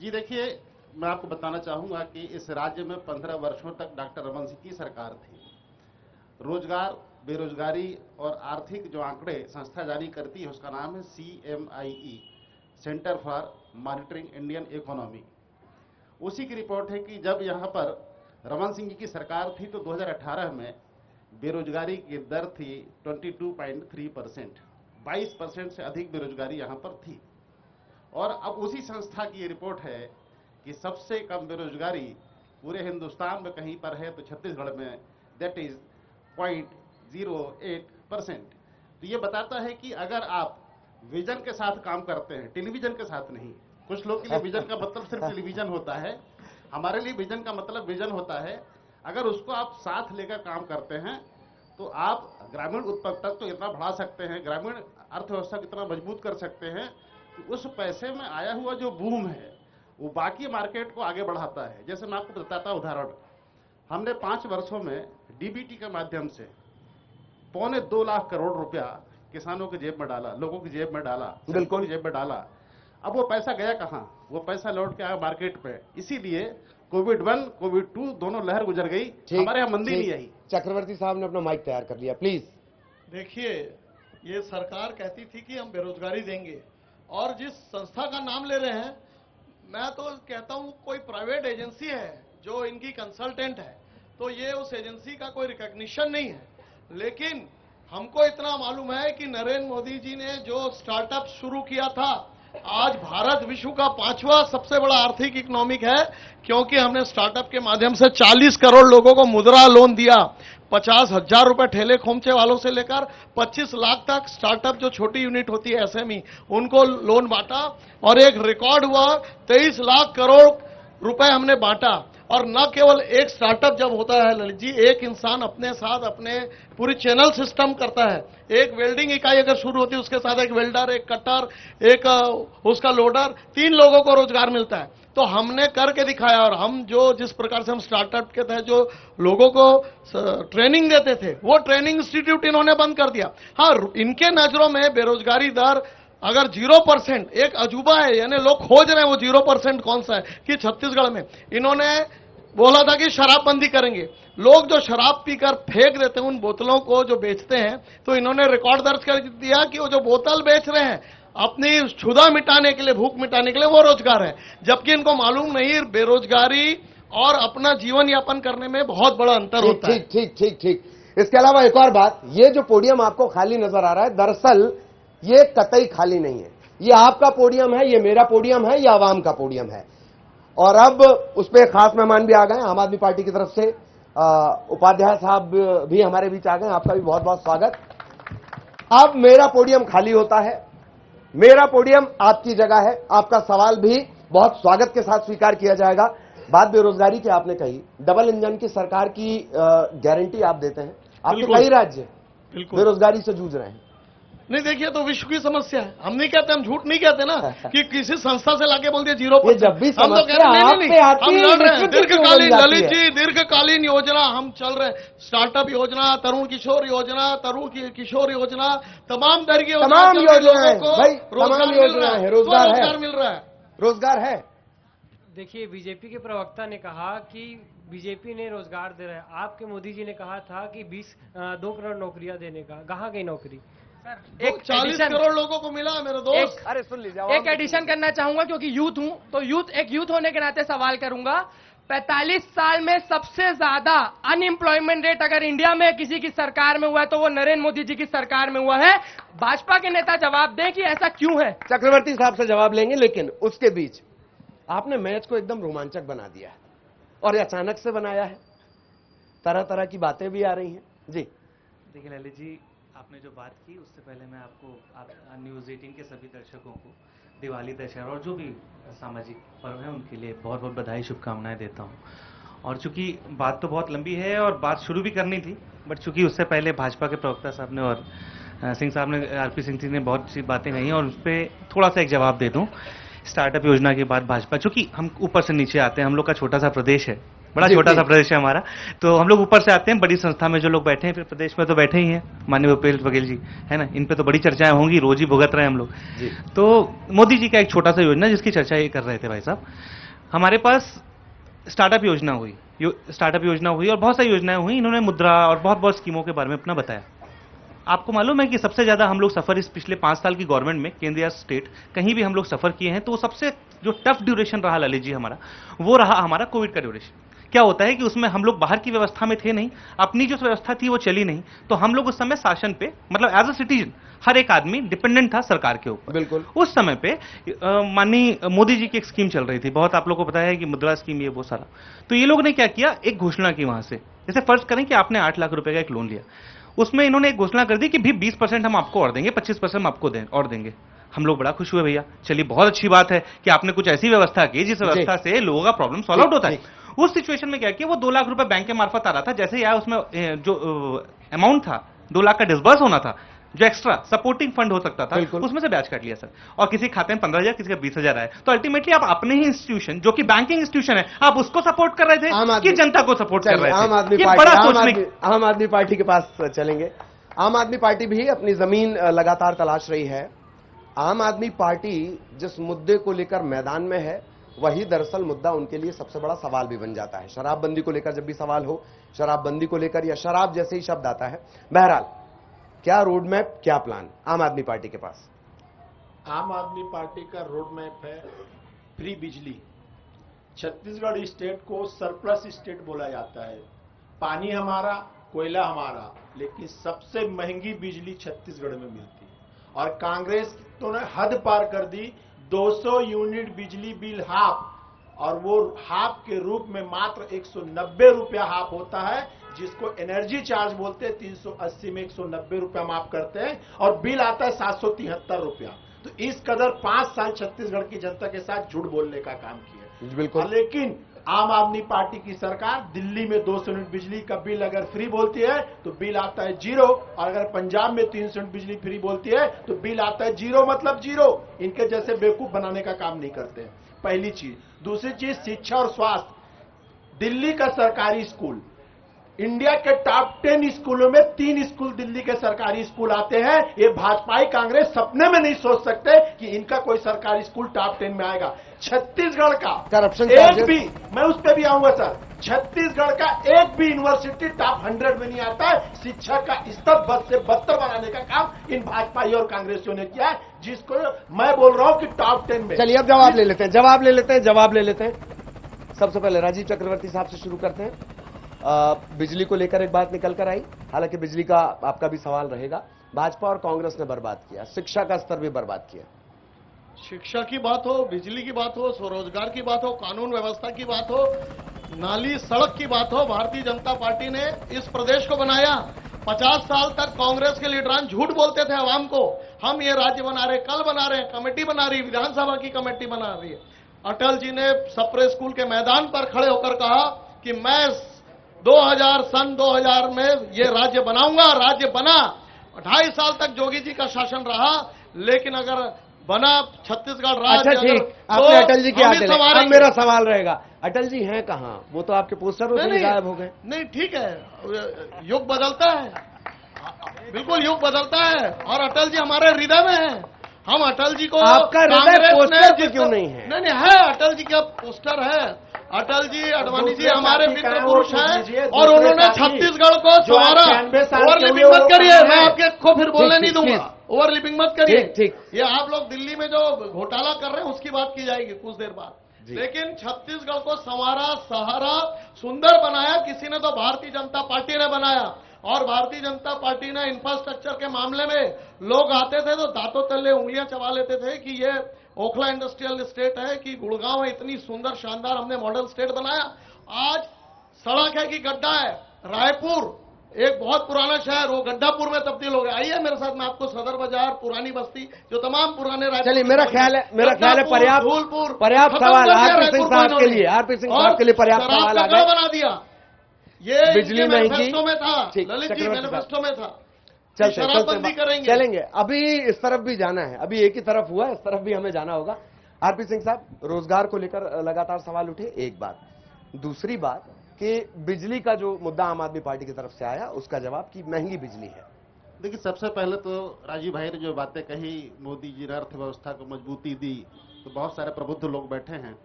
जी देखिए, मैं आपको बताना चाहूंगा कि इस राज्य में 15 वर्षों तक डॉक्टर रमन सिंह की सरकार थी। रोजगार, बेरोजगारी और आर्थिक जो आंकड़े संस्था जारी करती है उसका नाम है CMIE, centre for monitoring Indian economy. उसी की रिपोर्ट है कि जब यहाँ पर रमन सिंह जी की सरकार थी तो 2018 में बेरोजगारी की दर थी 22.3%, 22% से अधिक बेरोजगारी यहाँ पर थी। और अब उसी संस्था की ये रिपोर्ट है कि सबसे कम बेरोजगारी पूरे हिंदुस्तान में कहीं पर है तो छत्तीसगढ़ में, दैट इज 0.08%। तो ये बताता है कि अगर आप विजन के साथ काम करते हैं, टेलीविजन के साथ नहीं। कुछ लोग के लिए विजन का मतलब सिर्फ टेलीविजन होता है, हमारे लिए विजन का मतलब विजन होता है अगर उसको आप साथ लेकर काम करते हैं तो आप ग्रामीण उत्पादकता तो इतना बढ़ा सकते हैं, ग्रामीण अर्थव्यवस्था को इतना मजबूत कर सकते हैं कि उस पैसे में आया हुआ जो बूम है वो बाकी मार्केट को आगे बढ़ाता है। जैसे मैं आपको बताता हूं उदाहरण, हमने 5 वर्षों में DBT के माध्यम से 1.25 लाख करोड़ रुपया किसानों की जेब में डाला, लोगों की जेब में डाला, बिल्कुल की जेब में डाला। अब वो पैसा गया कहां? वो पैसा लौट के आया मार्केट पे। इसीलिए कोविड-1, कोविड-2 दोनों लहर गुजर गई, हमारे यहां मंदी नहीं आई। चक्रवर्ती साहब ने अपना माइक तैयार कर लिया, प्लीज। देखिए, ये सरकार कहती थी कि हम बेरोजगारी देंगे, और जिस संस्था का नाम ले रहे हैं, मैं तो कहता हूं कोई प्राइवेट एजेंसी है जो इनकी कंसल्टेंट है, तो ये उस एजेंसी का कोई रिकॉग्निशन नहीं है। लेकिन हमको इतना मालूम है कि नरेंद्र मोदी जी ने जो स्टार्टअप शुरू किया था, आज भारत विश्व का 5वां सबसे बड़ा आर्थिक इकोनॉमिक है, क्योंकि हमने स्टार्टअप के माध्यम से 40 करोड़ लोगों को मुद्रा लोन दिया। 50,000 रुपए ठेले खोमचे वालों से लेकर 25 लाख तक स्टार्टअप जो छोटी यूनिट होती है SME, उनको लोन बांटा, और एक रिकॉर्ड हुआ 23 लाख करोड़ रुपए हमने बांटा। और न केवल एक स्टार्टअप जब होता है ललित जी, एक इंसान अपने साथ अपने पूरी चैनल सिस्टम करता है। एक वेल्डिंग इकाई अगर शुरू होती है, उसके साथ एक वेल्डर, एक कटर, एक उसका लोडर, 3 लोगों को रोजगार मिलता है। तो हमने करके दिखाया, और हम जो जिस प्रकार से हम स्टार्टअप के तहत जो लोगों को ट्रेनिंग देते थे, वो ट्रेनिंग इंस्टीट्यूट इन्होंने बंद कर दिया। हाँ, इनके नजरों में बेरोजगारी दर अगर 0%, एक अजूबा है, यानी लोग खोज रहे हैं वो 0% कौन सा है, कि छत्तीसगढ़ में इन्होंने बोला था कि शराबबंदी करेंगे। लोग जो शराब पीकर फेंक देते हैं उन बोतलों को जो बेचते हैं, तो इन्होंने रिकॉर्ड दर्ज कर दिया कि वो जो बोतल बेच रहे हैं अपनी क्षुधा मिटाने के लिए, भूख मिटाने के लिए, वो रोजगार है। जबकि इनको मालूम नहीं बेरोजगारी और अपना जीवन यापन करने में बहुत बड़ा अंतर होता है। ठीक। इसके अलावा एक और बात, ये जो पोडियम आपको खाली नजर आ रहा है, दरअसल ये कतई खाली नहीं है। ये आपका पोडियम है, ये मेरा पोडियम है, ये आवाम का पोडियम है। और अब उस पर खास मेहमान भी आ गए आम आदमी पार्टी की तरफ से, उपाध्याय साहब भी हमारे बीच आ गए, आपका भी बहुत बहुत स्वागत। अब मेरा पोडियम खाली होता है, मेरा पोडियम आपकी जगह है, आपका सवाल भी बहुत स्वागत के साथ स्वीकार किया जाएगा। बात बेरोजगारी की आपने कही, डबल इंजन की सरकार की गारंटी आप देते हैं, आपके कई राज्य बेरोजगारी से जूझ रहे हैं। नहीं, देखिए, तो विश्व की समस्या है। हम नहीं कहते, हम झूठ नहीं कहते ना कि किसी संस्था से लाके बोल दिया 0%। जब भी हम तो कह रहे हैं नहीं, हम लड़ रहे हैं दीर्घकालीन, ललित जी, दीर्घकालीन योजना हम चल रहे हैं। स्टार्टअप योजना, तरुण किशोर योजना, किशोर योजना, तमाम तरह की योजना, लोगों को रोजगार मिल रहा है। रोजगार है। देखिए, बीजेपी के प्रवक्ता ने कहा कि बीजेपी ने रोजगार दे रहा है। आपके मोदी जी ने कहा था कि 2 करोड़ नौकरियां देने का, कहां गई नौकरी? एक 40 करोड़ लोगों को मिला मेरे दोस्त। अरे सुन लीजिए, एक एडिशन करना चाहूंगा क्योंकि यूथ हूं, तो यूथ होने के नाते सवाल करूंगा। 45 साल में सबसे ज्यादा अनएम्प्लॉयमेंट रेट अगर इंडिया में किसी की सरकार में हुआ है तो वो नरेंद्र मोदी जी की सरकार में हुआ है। भाजपा के नेता जवाब दें कि ऐसा क्यों है। चक्रवर्ती साहब से जवाब लेंगे, लेकिन उसके बीच आपने मैच को एकदम रोमांचक बना दिया है, और अचानक से बनाया है, तरह तरह की बातें भी आ रही हैं। जी देखिए ललित जी, आपने जो बात की उससे पहले मैं न्यूज़ 18 के सभी दर्शकों को दिवाली, दशहरा और जो भी सामाजिक पर्व है उनके लिए बहुत बहुत बधाई, शुभकामनाएं देता हूं। और चूंकि बात तो बहुत लंबी है और बात शुरू भी करनी थी, बट चूंकि उससे पहले भाजपा के प्रवक्ता साहब ने और सिंह साहब ने, RP सिंह जी ने बहुत सी बातें कही और उस पर थोड़ा सा एक जवाब दे दूं। स्टार्टअप योजना के बाद भाजपा, चूंकि हम ऊपर से नीचे आते हैं, हम लोग का छोटा सा प्रदेश है, बड़ा जी, छोटा जी। सा प्रदेश है हमारा। तो हम लोग ऊपर से आते हैं, बड़ी संस्था में जो लोग बैठे हैं, फिर प्रदेश में तो बैठे ही हैं, माननीय भूपेश बघेल जी, है ना, इन पे तो बड़ी चर्चाएं होंगी, रोज ही भुगत रहे हैं हम लोग। जी। तो मोदी जी का एक छोटा सा योजना जिसकी चर्चा ये कर रहे थे भाई साहब, हमारे पास स्टार्टअप योजना हुई, स्टार्टअप योजना हुई और बहुत सारी योजनाएं हुई, इन्होंने मुद्रा और बहुत बहुत स्कीमों के बारे में अपना बताया। आपको मालूम है कि सबसे ज्यादा हम लोग सफर इस पिछले 5 साल की गवर्नमेंट में, केंद्र या स्टेट, कहीं भी हम लोग सफर किए हैं, तो सबसे जो टफ ड्यूरेशन रहा ललित जी हमारा, वो रहा हमारा कोविड का ड्यूरेशन। क्या होता है कि उसमें हम लोग बाहर की व्यवस्था में थे नहीं, अपनी जो व्यवस्था थी वो चली नहीं, तो हम लोग उस समय शासन पे, मतलब एज अ सिटीजन हर एक आदमी डिपेंडेंट था सरकार के ऊपर। बिल्कुल। उस समय पे माननीय मोदी जी की एक स्कीम चल रही थी, बहुत आप लोग को पता है कि मुद्रा स्कीम, ये वो सारा। तो ये लोग ने क्या किया, एक घोषणा की वहां से, जैसे फर्ज करें कि आपने 8 लाख रुपए का एक लोन लिया, उसमें इन्होंने एक घोषणा कर दी कि भी 20% हम आपको और देंगे, 25% हम आपको और देंगे। हम लोग बड़ा खुश हुए, भैया चलिए बहुत अच्छी बात है कि आपने कुछ ऐसी व्यवस्था की जिस व्यवस्था से लोगों का प्रॉब्लम सॉल्व आउट होता है। उस सिचुएशन में क्या किया, वो 2 लाख रुपए बैंक के मार्फत आ रहा था, जैसे ही आया उसमें जो अमाउंट था 2 लाख का डिसबर्स होना था, जो एक्स्ट्रा सपोर्टिंग फंड हो सकता था, उसमें से ब्याज काट लिया सर, और किसी खाते में 15,000, किसी का 20,000 आए। तो अल्टीमेटली आप अपने ही इंस्टीट्यूशन जो कि बैंकिंग इंस्टीट्यूशन है, आप उसको सपोर्ट कर रहे थे कि जनता को सपोर्ट कर रहे थे? आम आदमी ये पार्टी, बड़ा सोचने आम आदमी पार्टी के पास चलेंगे। आम आदमी पार्टी भी अपनी जमीन लगातार तलाश रही है। आम आदमी पार्टी जिस मुद्दे को लेकर मैदान में है, वही दरअसल मुद्दा उनके लिए सबसे बड़ा सवाल भी बन जाता है। शराबबंदी को लेकर जब भी सवाल हो, शराबबंदी को लेकर या शराब जैसे ही शब्द आता है, बहरहाल क्या रोड मैप, क्या प्लान आम आदमी पार्टी के पास? आम आदमी पार्टी का रोड मैप है फ्री बिजली। छत्तीसगढ़ स्टेट को सरप्लस स्टेट बोला जाता है। पानी हमारा, कोयला हमारा, लेकिन सबसे महंगी बिजली छत्तीसगढ़ में मिलती है। और कांग्रेस तो ने हद पार कर दी, 200 यूनिट बिजली बिल हाफ, और वो हाफ के रूप में मात्र 190 रुपया हाफ होता है, जिसको एनर्जी चार्ज बोलते हैं। 380 में 190 रुपया माफ करते हैं और बिल आता है 773 रुपया। तो इस कदर 5 साल छत्तीसगढ़ की जनता के साथ झूठ बोलने का काम किया। बिल्कुल। लेकिन आम आदमी पार्टी की सरकार दिल्ली में 200 यूनिट बिजली का बिल अगर फ्री बोलती है तो बिल आता है 0, और अगर पंजाब में 300 यूनिट बिजली फ्री बोलती है तो बिल आता है 0, मतलब 0। इनके जैसे बेवकूफ बनाने का काम नहीं करते। पहली चीज। दूसरी चीज, शिक्षा और स्वास्थ्य। दिल्ली का सरकारी स्कूल, इंडिया के टॉप 10 स्कूलों में 3 स्कूल दिल्ली के सरकारी स्कूल आते हैं। ये भाजपाई कांग्रेस सपने में नहीं सोच सकते कि इनका कोई सरकारी स्कूल टॉप 10 में आएगा। छत्तीसगढ़ का करप्शन एक भी, मैं उस पर भी आऊंगा सर, छत्तीसगढ़ का एक भी यूनिवर्सिटी टॉप 100 में नहीं आता है। शिक्षा का स्तर बद से बदतर बनाने का काम इन भाजपाई और कांग्रेसियों ने किया है, जिसको मैं बोल रहा हूं कि टॉप 10 में। चलिए अब जवाब ले लेते हैं, जवाब ले लेते हैं। सबसे पहले राजीव चक्रवर्ती साहब से शुरू करते हैं। बिजली को लेकर एक बात निकल कर आई, हालांकि बिजली का आपका भी सवाल रहेगा। भाजपा और कांग्रेस ने बर्बाद किया, शिक्षा का स्तर भी बर्बाद किया। शिक्षा की बात हो, बिजली की बात हो, स्वरोजगार की बात हो, कानून व्यवस्था की बात हो, नाली सड़क की बात हो, भारतीय जनता पार्टी ने इस प्रदेश को बनाया। 50 साल तक कांग्रेस के लीडरान झूठ बोलते थे आवाम को, हम ये राज्य बना रहे, कल बना रहे, कमेटी बना रही, विधानसभा की कमेटी बना रही है। अटल जी ने सप्रे स्कूल के मैदान पर खड़े होकर कहा कि मैं 2000 में ये राज्य बनाऊंगा। राज्य बना। 2.5 साल तक जोगी जी का शासन रहा, लेकिन अगर बना छत्तीसगढ़ राज्य, अच्छा ठीक, आपने अटल जी की आगे अब मेरा सवाल रहेगा, अटल जी हैं कहां? वो तो आपके पोस्टरों से गायब हो गए। नहीं, ठीक है, युग बदलता है, बिल्कुल युग बदलता है, और अटल जी हमारे हृदय में है। हम अटल जी को, आपका हृदय पोस्टर पे क्यों नहीं है? नहीं, है, अटल जी का पोस्टर है। अटल जी, अडवाणी जी हमारे मित्र पुरुष हैं, और उन्होंने छत्तीसगढ़ को संवारा। ओवर लिपिंग मत करिए, मैं आपके को फिर बोलने नहीं दूंगा। ओवर लिपिंग मत करिए। ये आप लोग दिल्ली में जो घोटाला कर रहे हैं उसकी बात की जाएगी कुछ देर बाद। लेकिन छत्तीसगढ़ को संवारा, सहारा, सुंदर बनाया किसी ने तो भारतीय जनता पार्टी ने बनाया। और भारतीय जनता पार्टी ने इंफ्रास्ट्रक्चर के मामले में लोग आते थे तो दांतों तले उंगलियां चबा लेते थे कि ये ओखला इंडस्ट्रियल स्टेट है, कि गुड़गांव है, इतनी सुंदर शानदार हमने मॉडल स्टेट बनाया। आज सड़क है कि गड्ढा है। रायपुर एक बहुत पुराना शहर, वो गड्ढापुर में तब्दील हो गया। आइए मेरे साथ, मैं आपको सदर बाजार, पुरानी बस्ती, जो तमाम पुराने रायपुर। चलिए, मेरा ख्याल है पर्याप्त सवाल आरपी सिंह साहब के लिए, पर्याप्त सवाल आ गए। बना दिया। ये बिजली मैनिफेस्टो में था, ललित जी, मैनिफेस्टो में था। शराबबंदी करेंगे। चलेंगे, अभी इस तरफ भी जाना है, अभी एक ही तरफ हुआ, इस तरफ भी हमें जाना होगा। आरपी सिंह साहब, रोजगार को लेकर लगातार सवाल उठे, एक बात। दूसरी बात, कि बिजली का जो मुद्दा आम आदमी पार्टी की तरफ से आया उसका जवाब कि महंगी बिजली है। देखिए, सबसे पहले तो राजीव भाई ने जो बातें कही, मोदी जी ने अर्थव्यवस्था को मजबूती दी, तो बहुत सारे प्रबुद्ध लोग बैठे हैं